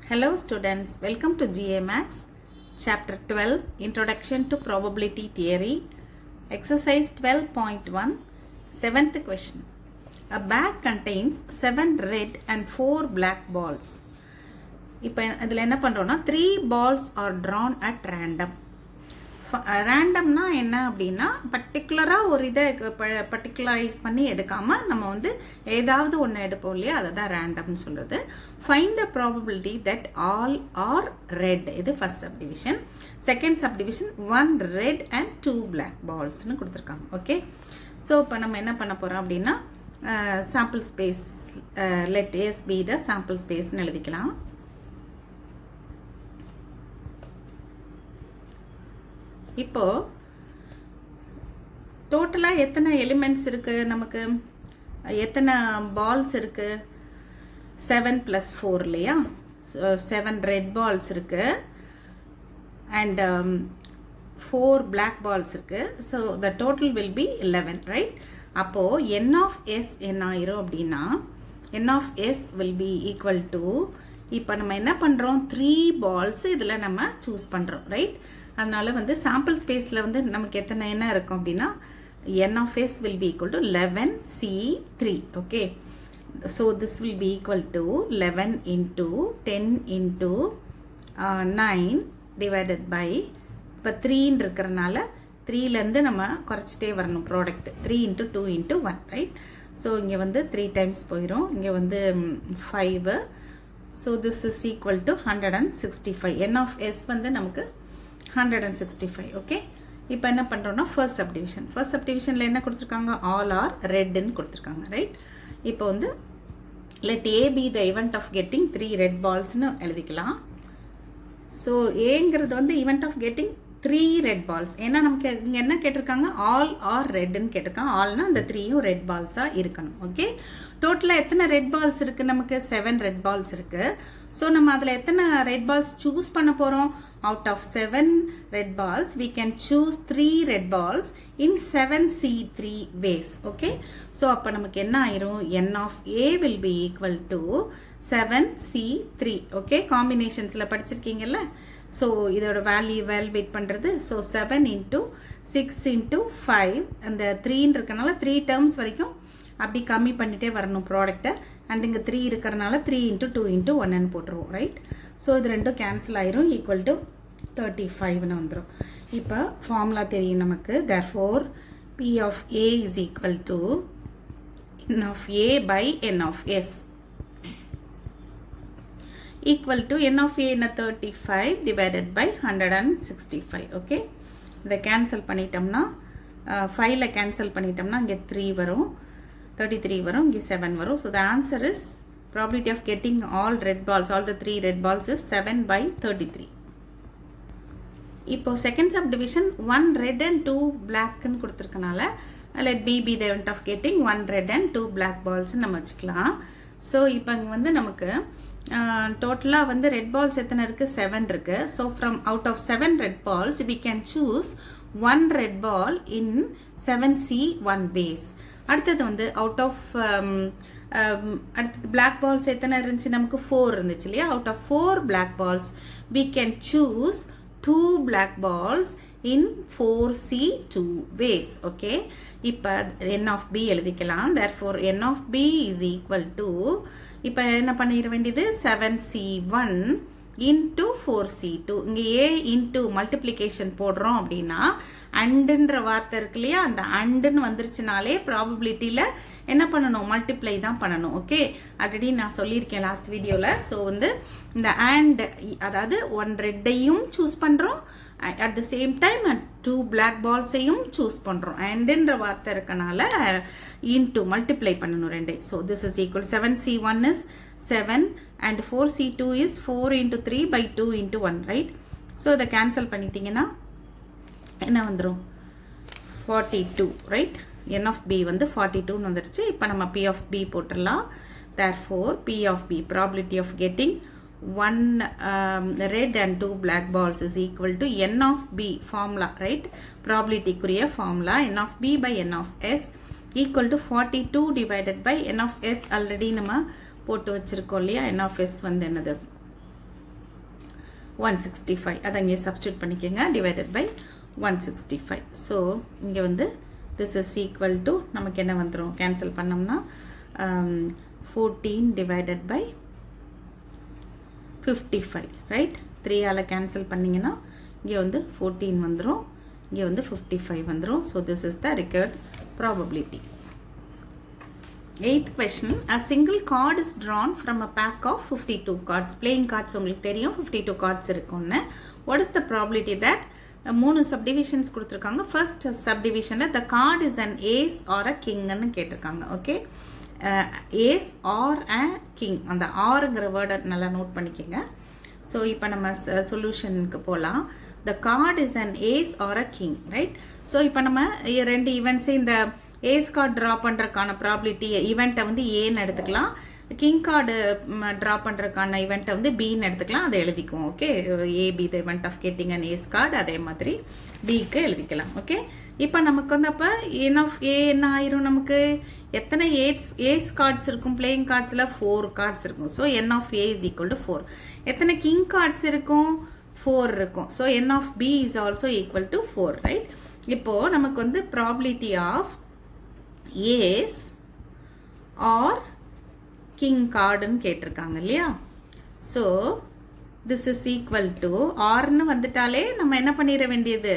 Hello students, welcome to GA Max, Chapter 12, Introduction to Probability Theory, Exercise 12.1, 7th question. A bag contains 7 red and 4 black balls. இப்போ இதில் என்ன பண்ணுறோன்னா 3 balls are drawn at random. ரேண்டம்னா என்ன அப்படின்னா பர்டிகுலராக ஒரு இதை பர்டிகுலரைஸ் பண்ணி எடுக்காமல் நம்ம வந்து ஏதாவது ஒன்று எடுப்போம் இல்லையா, அதை தான் ரேண்டம்னு சொல்கிறது. Find the probability that all are red. இது first subdivision. Second subdivision 1 red and 2 black பால்ஸ்னு கொடுத்துருக்காங்க. ஓகே, ஸோ இப்போ நம்ம என்ன பண்ண போகிறோம் அப்படின்னா sample space let S be the sample ஸ்பேஸ்னு எழுதிக்கலாம். இப்போ டோட்டலாக எத்தனை எலிமெண்ட்ஸ் இருக்குது, நமக்கு எத்தனை பால்ஸ் இருக்குது? 7 + 4 இல்லையா? 7 ரெட் பால்ஸ் இருக்குது அண்ட் 4 பிளாக் பால்ஸ் இருக்குது. So the total will be 11, right? அப்போது n of s என்ன ஆயிரும் அப்படின்னா n of s will be equal to, இப்போ நம்ம என்ன பண்ணுறோம், 3 பால்ஸ் இதில் நம்ம சூஸ் பண்ணுறோம், ரைட்? அதனால வந்து சாம்பிள் ஸ்பேஸில் வந்து நமக்கு எத்தனை என்ன இருக்கும் அப்படின்னா n of s will be equal to 11c3. Okay, so this will be equal to 11 into 10 into 9 divided by, இப்போ 3 இருக்கிறனால 3லேருந்து நம்ம குறைச்சிட்டே வரணும் product. 3 into 2 into 1, right? So இங்கே வந்து 3 times போயிடும், இங்கே வந்து 5. So this is equal to 165. n of s வந்து நமக்கு 165. ஓகே, இப்போ என்ன பண்ணுறோன்னா ஃபர்ஸ்ட் சப்டிவிஷன். ஃபர்ஸ்ட் சப்டிவிஷனில் என்ன கொடுத்துருக்காங்க, ஆல் ஆர் ரெட்னு கொடுத்துருக்காங்க, ரைட்? இப்போ வந்து let A be the event of getting 3 red பால்ஸ்னு எழுதிக்கலாம். ஸோ ஏங்கிறது வந்து event of getting 3 red balls. ஏன்னா நமக்கு இங்கே என்ன கேட்டிருக்காங்க, ஆல் ஆர் ரெட்னு கேட்டிருக்காங்க. ஆல்னா அந்த 3யும் ரெட் பால்ஸாக இருக்கணும். ஓகே, டோட்டலாக எத்தனை ரெட் பால்ஸ் இருக்குது, நமக்கு 7 ரெட் பால்ஸ் இருக்குது. ஸோ நம்ம அதில் எத்தனை ரெட் பால்ஸ் சூஸ் பண்ண போகிறோம்? Out of 7 red balls we can choose 3 red balls in 7c3 ways. Okay, so அப்போ நமக்கு என்ன ஆயிரும், n of a will be equal to 7c3. Okay, காம்பினேஷன்ஸில் படிச்சிருக்கீங்கல்ல. ஸோ இதோட வேல்யூ வேல்வேட் பண்ணுறது. ஸோ 7 into 6 into 5, அந்த 3 இருக்கனால 3 டேர்ம்ஸ் வரைக்கும் அப்படி கம்மி பண்ணிகிட்டே வரணும் ப்ராடக்டை. அண்ட் இங்கே 3 இருக்கிறனால 3 into 2 into 1ன்னு போட்டுருவோம், ரைட்? ஸோ இது ரெண்டும் கேன்சல் ஆயிரும், ஈக்குவல் டு 35ன்னு வந்துடும். இப்போ ஃபார்முலா தெரியும் நமக்கு. therefore p of a is equal to n of a by n of s equal to n of a in 35 divided by 165. Okay, இதை cancel பண்ணிட்டோம்னா 5ல கேன்சல் பண்ணிட்டோம்னா இங்கே 3 வரும், 33 வரும், இங்கே 7 வரும். So the answer is probability of getting all red balls, all the 3 red balls is 7 by 33. இப்போ second subdivision 1 red and 2 blackன்னு கொடுத்துருக்கனால let b be the event of getting 1 red and 2 black balls நம்ம வச்சுக்கலாம். So இப்போ இங்கே வந்து நமக்கு டோட்டலாக வந்து red balls எத்தனை இருக்குது, 7 இருக்குது. So from out of 7 red balls we can choose 1 red ball in 7c1 base. அடுத்தது வந்து அவுட் ஆஃப் அடுத்தது பிளாக் பால்ஸ் எத்தனை இருந்துச்சு, நமக்கு 4 இருந்துச்சு இல்லையா? Out of 4 black balls we can choose 2 black balls in 4c2 ways. Okay, இப்போ n of b எழுதிக்கலாம். therefore n of b is equal to, இப்போ என்ன பண்ணிட வேண்டியது, 7c1 into 4c2. இங்கே a into மல்டிப்ளிகேஷன் போடுறோம் அப்படின்னா அண்டுன்ற வார்த்தை இருக்கு இல்லையா, அந்த அண்டுன்னு வந்துருச்சுனாலே ப்ராபபிலிட்டியில் என்ன பண்ணணும், மல்டிப்ளை தான் பண்ணணும். ஓகே, ஆல்ரெடி நான் சொல்லியிருக்கேன் லாஸ்ட் வீடியோவில். ஸோ வந்து இந்த அண்ட், அதாவது 1 ரெட்டையும் சூஸ் பண்ணுறோம், at the same time 2 black பால்ஸையும் சூஸ் பண்ணுறோம். அண்டுன்ற வார்த்தை இருக்கனால இன்ட்டு மல்டிப்ளை பண்ணணும் 2. So this is equal 7c1 is 7 and 4c2 is 4 into 3 by 2 into 1, right? So இதை கேன்சல் பண்ணிட்டீங்கன்னா என்ன வந்துடும், 42, ரைட்? n of b வந்து 42ன்னு வந்துருச்சு. இப்போ நம்ம p of b போட்டுடலாம். therefore p of b, probability of getting 1 red and 2 black balls is equal to n of b formula, right? probability குரிய formula n of b by n of s equal to 42 divided by n of s. Already நம்ம போட்டு வச்சிருக்கோம் இல்லையா, n of s வந்து என்னது 165. அதை இங்கே substitute பண்ணிக்கோங்க. Divided by 165. So இங்கே வந்து திஸ் இஸ் ஈக்குவல் டு நமக்கு என்ன வந்துடும் கேன்சல் பண்ணோம்னா 14 டிவைடட் பை 55, ரைட்? 3ஆல் கேன்சல் பண்ணிங்கன்னா இங்கே வந்து 14 வந்துடும், இங்கே வந்து 55 வந்துடும். So this is the required probability. 8th question. A single card is drawn from a pack of 52 cards. Playing cards உங்களுக்கு தெரியும் 52 cards இருக்கும்னு. What is the probability that 3 subdivisions கொடுத்திருக்காங்க. First subdivision the card is an ace or a king ன்னு கேட்டிருக்காங்க. Okay, ace or a king, அந்த ஆறுங்கிற வேர்டை நல்லா note பண்ணிக்கோங்க. ஸோ இப்போ நம்ம சொல்யூஷனுக்கு போகலாம். The card is an ace or a king, right? So இப்போ நம்ம ரெண்டு ஈவெண்ட்ஸு இந்த ஏஸ் கார்டு ட்ரா பண்ணுறதுக்கான ப்ராபிலிட்டி ஈவெண்ட்டை வந்து ஏன்னு எடுத்துக்கலாம், கிங் கார்டு ட்ரா பண்ணுறதுக்கான ஈவெண்ட்டை வந்து பின்னு எடுத்துக்கலாம். அதை எழுதிக்குவோம். Okay, A be the event of getting an ace card, அதே மாதிரி பிக்கு எழுதிக்கலாம். ஓகே, இப்போ நமக்கு வந்து அப்போ என் ஆஃப் ஏ என்ன ஆயிரும், நமக்கு எத்தனை ஏஸ் கார்ட்ஸ் இருக்கும் பிளேயிங் கார்ட்ஸில் 4 கார்ட்ஸ் இருக்கும். So n of A is equal to 4. எத்தனை கிங் கார்ட்ஸ் இருக்கும், 4 இருக்கும். So n of B is also equal to 4, right? இப்போது நமக்கு வந்து probability of ace or king கார்டுன்னு கேட்டிருக்காங்க இல்லையா? So this is equal to ஆர்னு வந்துட்டாலே நம்ம என்ன பண்ணிட வேண்டியது,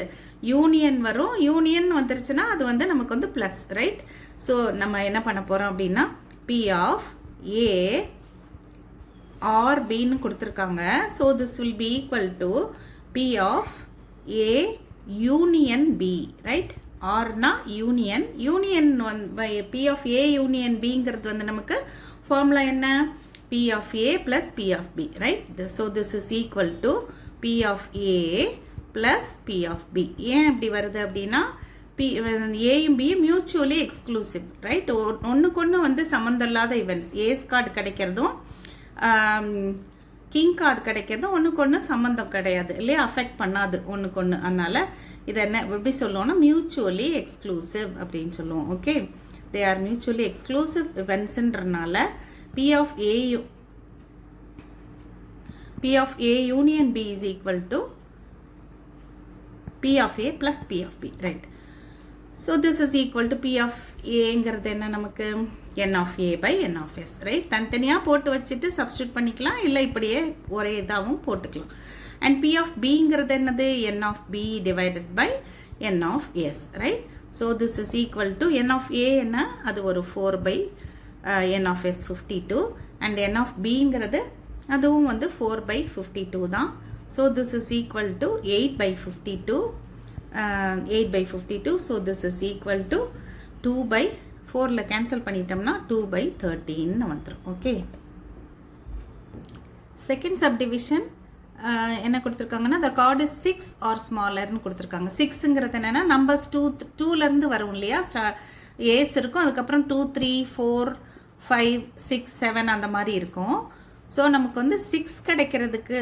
யூனியன் வரும். யூனியன் வந்துருச்சுன்னா அது வந்து நமக்கு வந்து ப்ளஸ், ரைட்? ஸோ நம்ம என்ன பண்ண போகிறோம் அப்படின்னா பி ஆஃப் ஏ ஆர் பின்னு கொடுத்துருக்காங்க. So this will be equal to P of A union B, right? ஆர்னா யூனியன், யூனியன் வந்து பி ஆஃப் ஏ யூனியன் பிங்கிறது வந்து நமக்கு ஃபார்முலா என்ன, P of A plus P of B, right? So this is equal to P of A plus P of B. ஏன் இப்படி வருது அப்படின்னா ஏயும் பியும் மியூச்சுவலி எக்ஸ்க்ளூசிவ், ரைட்? ஒன்றுக்கு ஒன்று வந்து சம்மந்தம் இல்லாத ஈவெண்ட்ஸ். ஏஸ் கார்டு கிடைக்கிறதும் கிங் கார்டு கிடைக்கிறதும் ஒன்றுக்கு ஒன்று சம்மந்தம் கிடையாது இல்லையா, அஃபெக்ட் பண்ணாது ஒன்றுக்கு ஒன்று. அதனால் இதை என்ன எப்படி சொல்லுவோம்னா மியூச்சுவலி எக்ஸ்க்ளூசிவ் அப்படின்னு சொல்லுவோம். Okay, they are mutually exclusive இவெண்ட்ஸ்ன்றனால P of A union B is equal to P of A plus P of B, right? So this is equal to P of ஏங்கிறது என்ன நமக்கு n of a by n of s, right? தனித்தனியாக போட்டு வச்சுட்டு substitute பண்ணிக்கலாம், இல்லை இப்படியே ஒரே இதாகவும் போட்டுக்கலாம். அண்ட் பி ஆஃப் பிங்கிறது என்னது, n of b divided by n of s, right? So this is equal to n of a என்ன, அது ஒரு 4 by n of s 52, and n of bங்கிறது அதுவும் வந்து 4 by 52 தான். So this is equal to 8 by 52, 8 by 52. So this is equal to 2 by 4ல cancel பண்ணிட்டோம்னா 2 by 13 வந்துடும். ஓகே, செகண்ட் சப்டிவிஷன் என்ன கொடுத்துருக்காங்கன்னா the card is 6 or smallerன்னு கொடுத்துருக்காங்க. 6ங்கிறது என்னன்னா நம்பர்ஸ் 2லேருந்து வரும் இல்லையா, ஏஸ் இருக்கும், அதுக்கப்புறம் 2 3 4 5 6 7 அந்த மாதிரி இருக்கும். ஸோ நமக்கு வந்து 6 கிடைக்கிறதுக்கு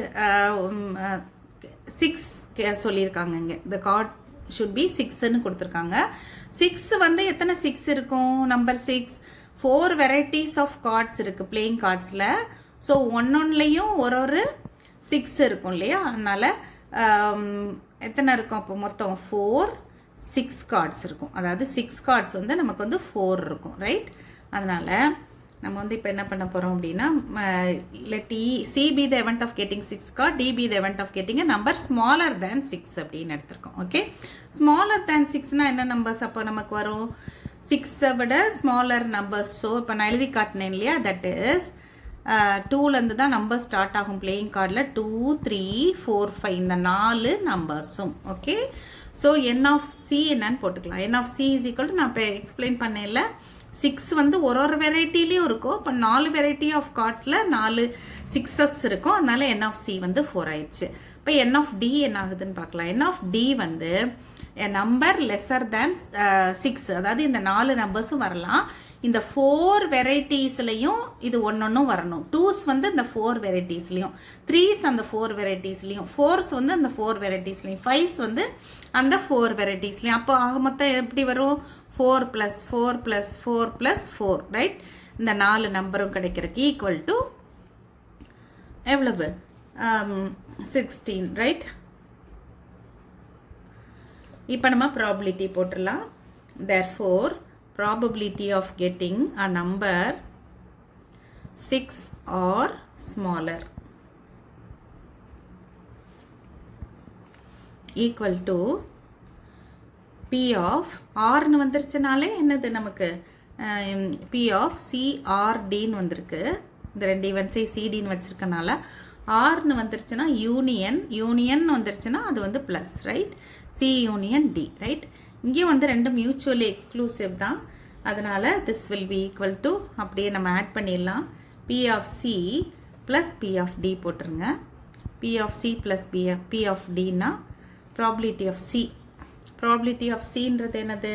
6 சொல்லியிருக்காங்க இங்கே. the card should be 6ன்னு கொடுத்துருக்காங்க. 6 வந்து எத்தனை 6 இருக்கும், நம்பர் 6 4 வெரைட்டிஸ் ஆஃப் கார்ட்ஸ் இருக்குது பிளேயிங் கார்ட்ஸில். ஸோ ஒன்னொன்னுலையும் ஒரு 6 இருக்கும் இல்லையா, அதனால் எத்தனை இருக்கும் அப்போ மொத்தம் 4 6 கார்ட்ஸ் இருக்கும். அதாவது 6 கார்ட்ஸ் வந்து நமக்கு வந்து 4 இருக்கும், ரைட்? அதனால் நம்ம வந்து இப்போ என்ன பண்ண போகிறோம் அப்படின்னா let C be the event of getting 6 card, D be the event of getting a number smaller than 6 அப்படின்னு எடுத்திருக்கோம். ஓகே, smaller than 6னா என்ன நம்பர்ஸ் அப்போ நமக்கு வரும், 6ஐ விட ஸ்மாலர் நம்பர்ஸ். ஸோ இப்போ நான் எழுதி காட்டினேன் இல்லையா, தட் இஸ் 2லேருந்து தான் நம்பர் ஸ்டார்ட் ஆகும் பிளேயிங் கார்டில். 2 3 4 5 இந்த 4 நம்பர்ஸும். Okay, so n of C என்னன்னு போட்டுக்கலாம். n of C is equal to நான் இப்போ எக்ஸ்பிளைன் பண்ணேன்ல, 6 வந்து ஒரு வெரைட்டிலையும் இருக்கும். இப்போ 4 வெரைட்டி ஆஃப் கார்ட்ஸில் 4 6s இருக்கும். அதனால n of C வந்து 4 ஆயிடுச்சு. இப்போ n of D என்ன ஆகுதுன்னு பார்க்கலாம். n of D வந்து நம்பர் லெஸர் தேன் 6, அதாவது இந்த 4 நம்பர்ஸும் வரலாம். இந்த 4 வெரைட்டிஸ்லையும் இது ஒன்னொன்னும் வரணும். 2s வந்து இந்த 4 வெரைட்டிஸ்லையும், 3s அந்த 4 வெரைட்டிஸ்லையும், 4s வந்து அந்த 4 வெரைட்டிஸ்லையும், 5s வந்து அந்த 4 வெரைட்டிஸ்லையும். அப்போ ஆக மொத்தம் எப்படி வரும், 4 + 4 + 4 + 4, ரைட்? இந்த 4 நம்பரும் கிடைக்கிறதுக்கு ஈக்குவல் டு எவ்வளவு 16, right? இப்போ நம்ம probability போட்டுடலாம். Therefore, probability of getting a number 6 or smaller equal to P of R னு வந்துருச்சுனாலே என்னது நமக்கு P of C R D னு வந்திருக்கு. இந்த ரெண்டு ஈவென்ட்ஸை CD னு வச்சிருக்கனால R னு வந்துருச்சுனா யூனியன் வந்துருச்சுனா அது வந்து plus, right? C union D, right? இங்கே வந்து ரெண்டு மியூச்சுவலி எக்ஸ்க்ளூசிவ் தான். அதனால this will be equal to அப்படியே நம்ம ஆட் பண்ணிடலாம். P of C plus P of D போட்டுருங்க. P of C plus P of D னா probability of C. probability of C ன்றது என்னது?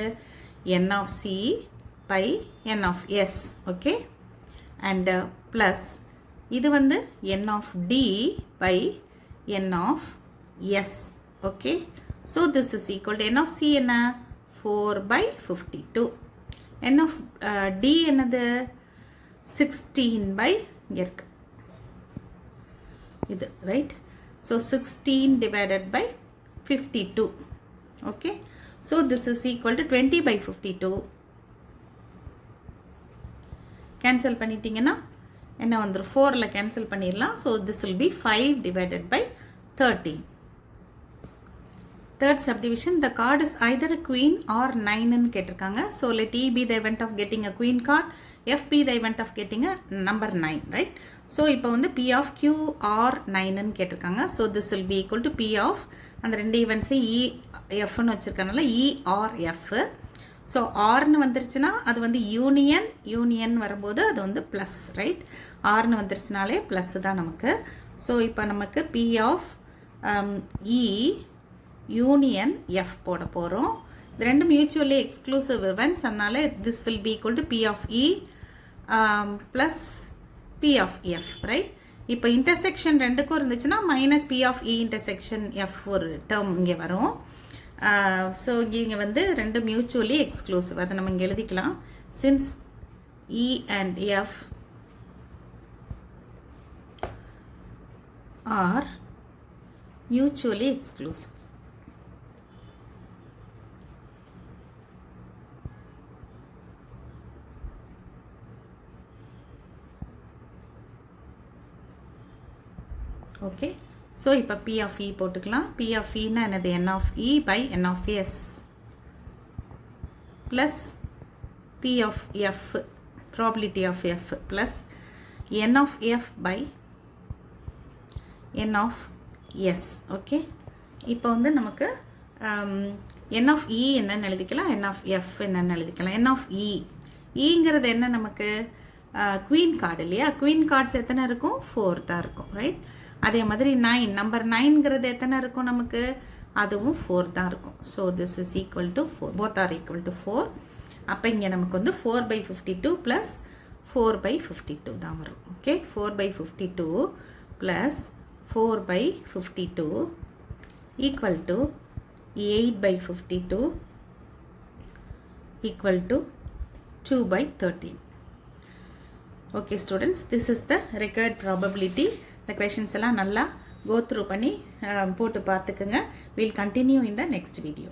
N of C by N of S, okay? And plus இது வந்து N of D by N of S, okay? So this is equal to N of C என்ன? 4 by 52. N of D என்னது? 16 by இங்க இருக்கு இது, right? So 16 divided by 52, okay? So this is equal to 20 by 52. cancel பண்ணிட்டீங்கன்னா என்ன வந்துரும்? 4ல cancel பண்ணிடலாம். So this will be 5 divided by 13. Third subdivision, the card is either a queen or 9 ன்னு கேட்டிருக்காங்க. So let E be the event of getting a queen card, F be the event of getting a number 9, right? So இப்போ வந்து P of Q or 9 ன்னு கேட்டிருக்காங்க. So this will be equal to P of அந்த ரெண்டு ஈவென்ட்ஸை E F ன்னு வச்சிருக்கனால E or F. So ஆர்னு வந்துருச்சுன்னா அது வந்து யூனியன் வரும்போது அது வந்து ப்ளஸ், ரைட்? ஆர்னு வந்துருச்சுனாலே ப்ளஸ் தான் நமக்கு. ஸோ இப்போ நமக்கு P of E union F போட போகிறோம். இது ரெண்டு மியூச்சுவலி எக்ஸ்க்ளூசிவ் இவெண்ட்ஸ். அதனால this will be equal to P of E plus P of F, right? இப்போ இன்டர்செக்ஷன் ரெண்டுக்கும் இருந்துச்சுன்னா minus P of E intersection F ஒரு டேர்ம் இங்கே வரும். ஸோ இங்கே வந்து ரெண்டு மியூச்சுவலி எக்ஸ்க்ளூசிவ், அதை நம்ம இங்கே எழுதிக்கலாம். Since E and F are mutually exclusive. Okay, so இப்போ P of E போட்டுக்கலாம். P of E னா என்னது? N of E by N of S plus P of F, probability of F plus N of F by N of S, okay? இப்போ வந்து நமக்கு N of E என்னன்னு எழுதிக்கலாம், N of F என்னன்னு எழுதிக்கலாம். N of Eங்கிறது என்ன நமக்கு? Queen card இல்லையா? குவீன் கார்ட்ஸ் எத்தனை இருக்கும்? 4 தான் இருக்கும், ரைட்? அதே மாதிரி 9, நம்பர் 9ங்கிறது எத்தனை இருக்கும் நமக்கு? அதுவும் 4 தான் இருக்கும். So this is equal to 4, both are equal to 4. அப்போ இங்கே நமக்கு வந்து 4 by 52 ப்ளஸ் 4 by 52 தான் வரும், okay? 4 by 52 plus 4 by 52 equal to 8 by 52 equal to 2 by 13. Okay students, this is the required probability. The questions எல்லாம் நல்லா go through பண்ணி போட்டு பார்த்துக்குங்க. We'll continue in the next video.